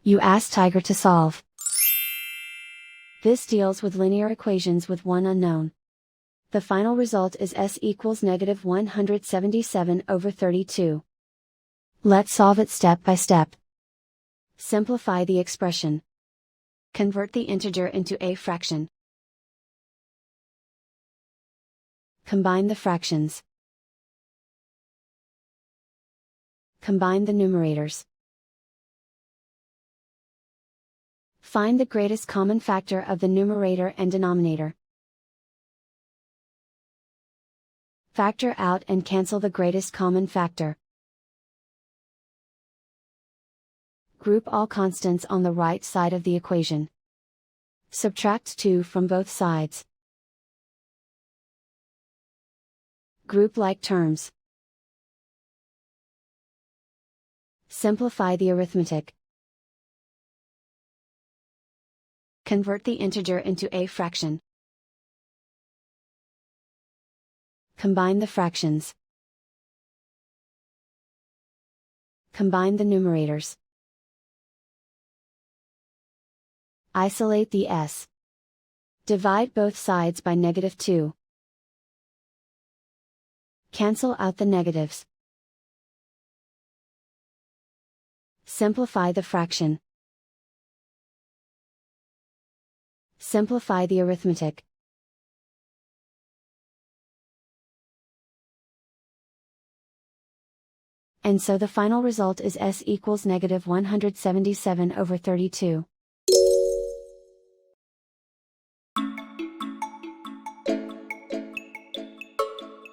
You ask Tiger to solve. This deals with linear equations with one unknown. The final result is s equals negative 177/32. Let's solve it step by step. Simplify the expression. Convert the integer into a fraction. Combine the fractions. Combine the numerators. Find the greatest common factor of the numerator and denominator. Factor out and cancel the greatest common factor. Group all constants on the right side of the equation. Subtract 2 from both sides. Group like terms. Simplify the arithmetic. Convert the integer into a fraction. Combine the fractions. Combine the numerators. Isolate the s. Divide both sides by -2. Cancel out the negatives. Simplify the fraction. Simplify the arithmetic. And so the final result is s equals negative 177/32.